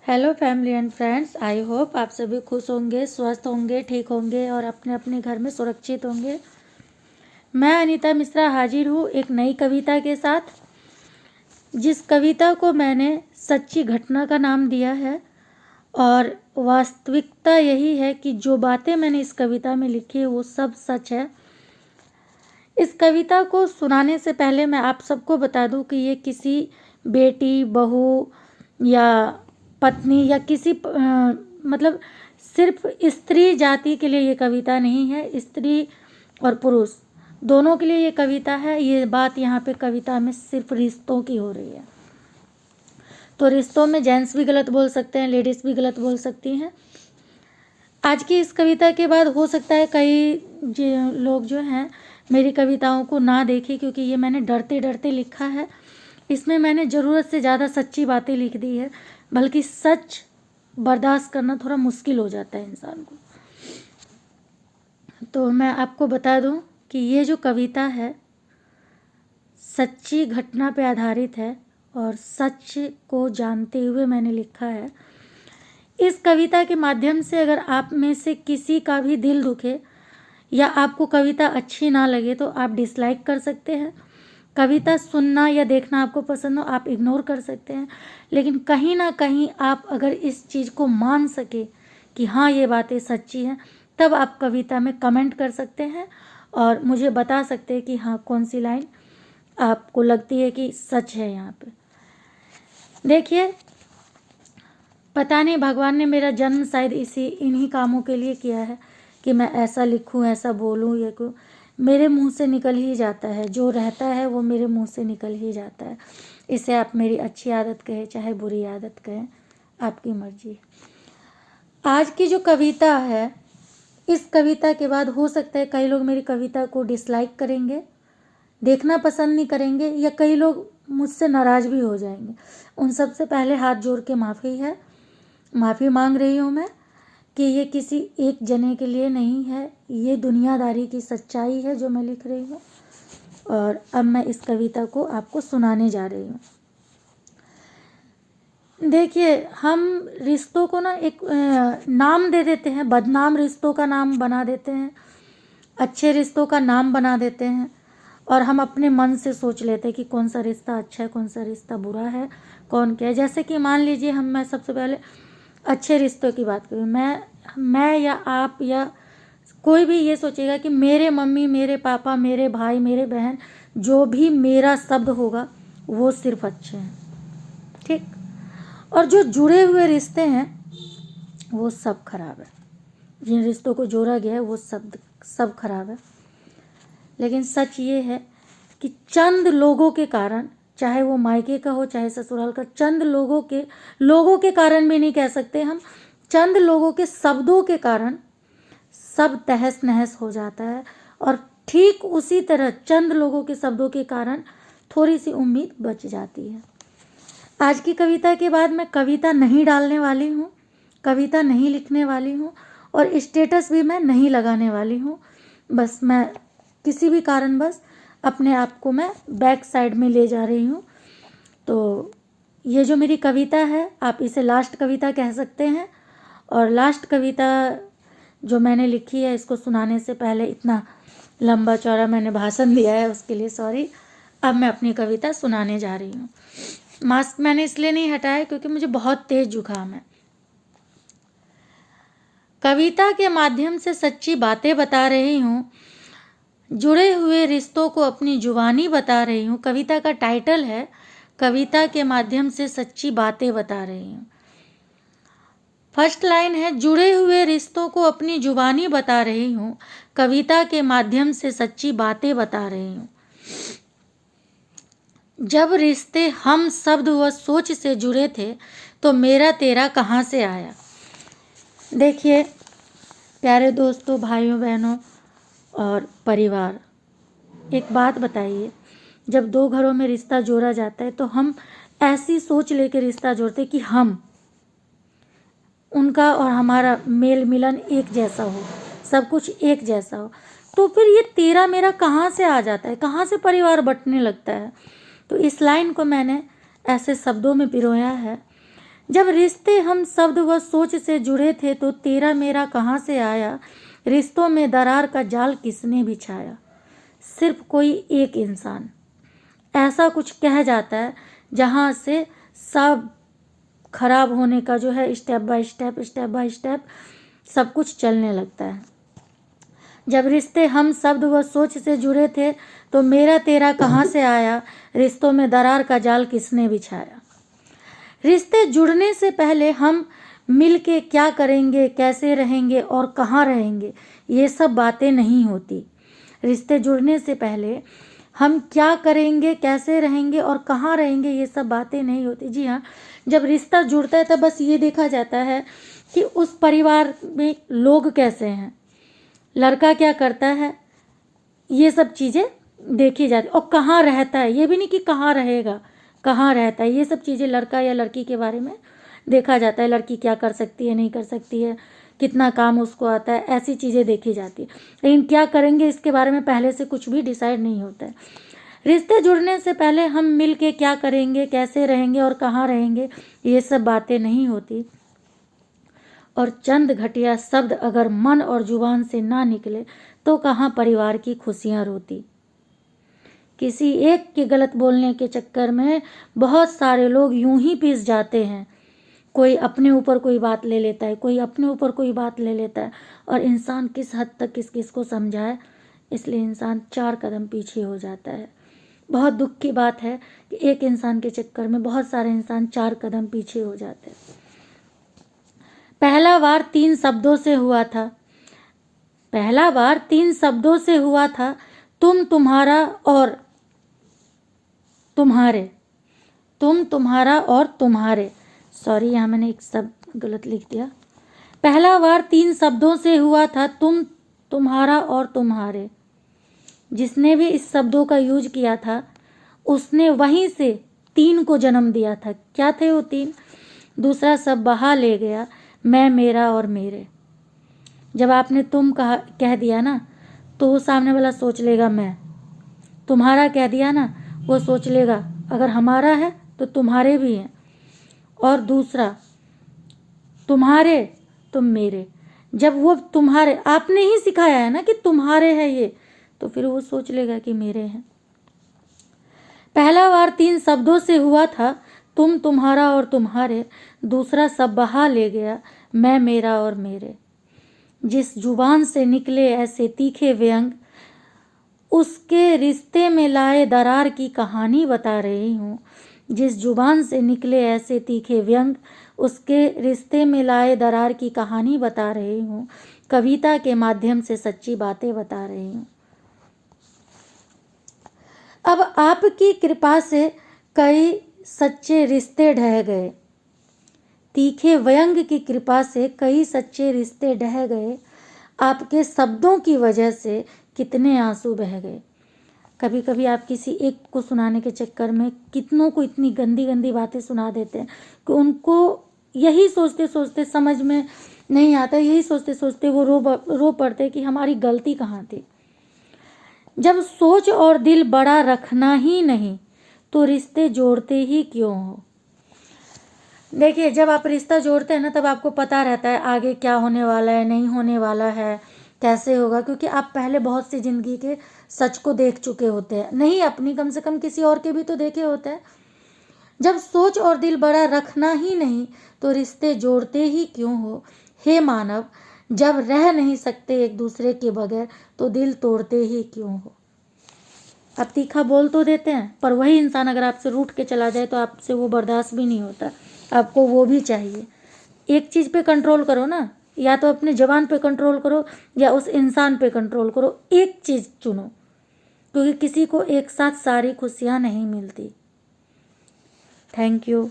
Hello family and friends, I hope आप सभी खुश होंगे, स्वस्थ होंगे, ठीक होंगे और अपने अपने घर में सुरक्षित होंगे। मैं अनीता मिश्रा हाजिर हूँ एक नई कविता के साथ, जिस कविता को मैंने सच्ची घटना का नाम दिया है। और वास्तविकता यही है कि जो बातें मैंने इस कविता में लिखी है वो सब सच है। इस कविता को सुनाने से पहले मैं आप सबको बता दूं कि ये किसी बेटी, बहू या पत्नी या किसी मतलब सिर्फ स्त्री जाति के लिए ये कविता नहीं है। स्त्री और पुरुष दोनों के लिए ये कविता है। ये बात यहाँ पे कविता में सिर्फ रिश्तों की हो रही है। तो रिश्तों में जेंट्स भी गलत बोल सकते हैं, लेडीज़ भी गलत बोल सकती हैं। आज की इस कविता के बाद हो सकता है कई लोग जो हैं मेरी कविताओं को ना देखें, क्योंकि ये मैंने डरते डरते लिखा है। इसमें मैंने ज़रूरत से ज़्यादा सच्ची बातें लिख दी है, बल्कि सच बर्दाश्त करना थोड़ा मुश्किल हो जाता है इंसान को। तो मैं आपको बता दूं कि ये जो कविता है सच्ची घटना पे आधारित है और सच को जानते हुए मैंने लिखा है। इस कविता के माध्यम से अगर आप में से किसी का भी दिल दुखे या आपको कविता अच्छी ना लगे तो आप डिसलाइक कर सकते हैं। कविता सुनना या देखना आपको पसंद हो आप इग्नोर कर सकते हैं, लेकिन कहीं ना कहीं आप अगर इस चीज़ को मान सके कि हाँ ये बातें सच्ची हैं, तब आप कविता में कमेंट कर सकते हैं और मुझे बता सकते हैं कि हाँ कौन सी लाइन आपको लगती है कि सच है। यहाँ पे देखिए, पता नहीं भगवान ने मेरा जन्म शायद इन्हीं कामों के लिए किया है कि मैं ऐसा लिखूं, ऐसा बोलूं। ये को मेरे मुंह से निकल ही जाता है, जो रहता है वो मेरे मुंह से निकल ही जाता है। इसे आप मेरी अच्छी आदत कहें चाहे बुरी आदत कहें, आपकी मर्जी। आज की जो कविता है, इस कविता के बाद हो सकता है कई लोग मेरी कविता को डिसलाइक करेंगे, देखना पसंद नहीं करेंगे, या कई लोग मुझसे नाराज़ भी हो जाएंगे। उन सब से पहले हाथ जोड़ के माफ़ी मांग रही हूँ मैं कि ये किसी एक जने के लिए नहीं है, ये दुनियादारी की सच्चाई है जो मैं लिख रही हूँ। और अब मैं इस कविता को आपको सुनाने जा रही हूँ। देखिए, हम रिश्तों को ना एक नाम दे देते हैं, बदनाम रिश्तों का नाम बना देते हैं, अच्छे रिश्तों का नाम बना देते हैं, और हम अपने मन से सोच लेते हैं कि कौन सा रिश्ता अच्छा है, कौन सा रिश्ता बुरा है, कौन क्या है। जैसे कि मान लीजिए मैं सबसे पहले अच्छे रिश्तों की बात करूँ, मैं या आप या कोई भी ये सोचेगा कि मेरे मम्मी, मेरे पापा, मेरे भाई, मेरे बहन, जो भी मेरा शब्द होगा वो सिर्फ अच्छे हैं, ठीक। और जो जुड़े हुए रिश्ते हैं वो सब खराब है। जिन रिश्तों को जोड़ा गया है वो सब खराब है। लेकिन सच ये है कि चंद लोगों के कारण, चाहे वो मायके का हो चाहे ससुराल का, चंद लोगों के कारण भी नहीं कह सकते हम, चंद लोगों के शब्दों के कारण सब तहस नहस हो जाता है। और ठीक उसी तरह चंद लोगों के शब्दों के कारण थोड़ी सी उम्मीद बच जाती है। आज की कविता के बाद मैं कविता नहीं डालने वाली हूँ, कविता नहीं लिखने वाली हूँ, और स्टेटस भी मैं नहीं लगाने वाली हूँ। बस मैं किसी भी कारणवश अपने आप को मैं बैक साइड में ले जा रही हूँ। तो ये जो मेरी कविता है आप इसे लास्ट कविता कह सकते हैं। और लास्ट कविता जो मैंने लिखी है, इसको सुनाने से पहले इतना लंबा चौड़ा मैंने भाषण दिया है, उसके लिए सॉरी। अब मैं अपनी कविता सुनाने जा रही हूँ। मास्क मैंने इसलिए नहीं हटाया क्योंकि मुझे बहुत तेज जुकाम है। कविता के माध्यम से सच्ची बातें बता रही हूँ, जुड़े हुए रिश्तों को अपनी जुबानी बता रही हूँ। कविता का टाइटल है कविता के माध्यम से सच्ची बातें बता रही हूँ। फर्स्ट लाइन है, जुड़े हुए रिश्तों को अपनी जुबानी बता रही हूँ, कविता के माध्यम से सच्ची बातें बता रही हूँ। जब रिश्ते हम शब्द व सोच से जुड़े थे तो मेरा तेरा कहाँ से आया। देखिए प्यारे दोस्तों, भाइयों बहनों और परिवार, एक बात बताइए, जब दो घरों में रिश्ता जोड़ा जाता है तो हम ऐसी सोच लेके रिश्ता जोड़ते कि हम, उनका और हमारा मेल मिलन एक जैसा हो, सब कुछ एक जैसा हो। तो फिर ये तेरा मेरा कहाँ से आ जाता है, कहाँ से परिवार बंटने लगता है। तो इस लाइन को मैंने ऐसे शब्दों में पिरोया है, जब रिश्ते हम शब्द व सोच से जुड़े थे तो तेरा मेरा कहाँ से आया, रिश्तों में दरार का जाल किसने बिछाया। सिर्फ कोई एक इंसान ऐसा कुछ कह जाता है जहाँ से सब खराब होने का जो है स्टेप बाय स्टेप सब कुछ चलने लगता है। जब रिश्ते हम शब्द व सोच से जुड़े थे तो मेरा तेरा कहाँ से आया, रिश्तों में दरार का जाल किसने बिछाया। रिश्ते जुड़ने से पहले हम मिल के क्या करेंगे, कैसे रहेंगे और कहाँ रहेंगे, ये सब बातें नहीं होती। रिश्ते जुड़ने से पहले हम क्या करेंगे, कैसे रहेंगे और कहाँ रहेंगे, ये सब बातें नहीं होती। जी हाँ, जब रिश्ता जुड़ता है तब बस ये देखा जाता है कि उस परिवार में लोग कैसे हैं, लड़का क्या करता है, ये सब चीज़ें देखी जाती। और कहाँ रहता है, ये भी नहीं कि कहाँ रहेगा, कहाँ रहता है, ये सब चीज़ें लड़का या लड़की के बारे में देखा जाता है। लड़की क्या कर सकती है, नहीं कर सकती है, कितना काम उसको आता है, ऐसी चीज़ें देखी जाती है। लेकिन क्या करेंगे इसके बारे में पहले से कुछ भी डिसाइड नहीं होता है। रिश्ते जुड़ने से पहले हम मिल के क्या करेंगे, कैसे रहेंगे और कहाँ रहेंगे, ये सब बातें नहीं होती। और चंद घटिया शब्द अगर मन और जुबान से ना निकले तो कहाँ परिवार की खुशियाँ रोती। किसी एक के गलत बोलने के चक्कर में बहुत सारे लोग यूं ही पिस जाते हैं। कोई अपने ऊपर कोई बात ले लेता है, कोई अपने ऊपर कोई बात ले लेता है, और इंसान किस हद तक किस किस को समझाए, इसलिए इंसान 4 कदम पीछे हो जाता है। बहुत दुख की बात है कि एक इंसान के चक्कर में बहुत सारे इंसान 4 कदम पीछे हो जाते हैं। पहला वार 3 शब्दों से हुआ था, पहला बार 3 शब्दों से हुआ था, तुम, तुम्हारा और तुम्हारे, तुम, तुम्हारा और तुम्हारे। सॉरी, यहाँ मैंने एक शब्द गलत लिख दिया। पहला बार 3 शब्दों से हुआ था, तुम, तुम्हारा और तुम्हारे। जिसने भी इस शब्दों का यूज किया था उसने वहीं से 3 को जन्म दिया था। क्या थे वो 3? दूसरा सब बहा ले गया, मैं, मेरा और मेरे। जब आपने तुम कह दिया ना तो वो सामने वाला सोच लेगा मैं। तुम्हारा कह दिया ना, वो सोच लेगा अगर हमारा है तो तुम्हारे भी हैं। और दूसरा तुम्हारे, तुम मेरे। जब वो तुम्हारे आपने ही सिखाया है ना कि तुम्हारे है ये, तो फिर वो सोच लेगा कि मेरे हैं। पहला वार 3 शब्दों से हुआ था, तुम, तुम्हारा और तुम्हारे। दूसरा सब बहा ले गया, मैं, मेरा और मेरे। जिस जुबान से निकले ऐसे तीखे व्यंग, उसके रिश्ते में लाए दरार की कहानी बता रही हूँ। जिस जुबान से निकले ऐसे तीखे व्यंग, उसके रिश्ते में लाए दरार की कहानी बता रही हूँ। कविता के माध्यम से सच्ची बातें बता रही हूँ। अब आपकी कृपा से कई सच्चे रिश्ते ढह गए, तीखे व्यंग की कृपा से कई सच्चे रिश्ते ढह गए। आपके शब्दों की वजह से कितने आंसू बह गए। कभी कभी आप किसी एक को सुनाने के चक्कर में कितनों को इतनी गंदी गंदी बातें सुना देते हैं कि उनको यही सोचते सोचते समझ में नहीं आता, यही सोचते सोचते वो रो पड़ते कि हमारी गलती कहाँ थी। जब सोच और दिल बड़ा रखना ही नहीं तो रिश्ते जोड़ते ही क्यों हो। देखिए, जब आप रिश्ता जोड़ते हैं ना तब आपको पता रहता है आगे क्या होने वाला है, नहीं होने वाला है, कैसे होगा, क्योंकि आप पहले बहुत सी जिंदगी के सच को देख चुके होते हैं। नहीं अपनी, कम से कम किसी और के भी तो देखे होते हैं। जब सोच और दिल बड़ा रखना ही नहीं तो रिश्ते जोड़ते ही क्यों हो। हे मानव, जब रह नहीं सकते एक दूसरे के बगैर तो दिल तोड़ते ही क्यों हो। आप तीखा बोल तो देते हैं, पर वही इंसान अगर आपसे रूठ के चला जाए तो आपसे वो बर्दाश्त भी नहीं होता, आपको वो भी चाहिए। एक चीज़ पे कंट्रोल करो ना, या तो अपने जवान पे कंट्रोल करो या उस इंसान पे कंट्रोल करो। एक चीज़ चुनो, क्योंकि किसी को एक साथ सारी खुशियाँ नहीं मिलती। Thank you.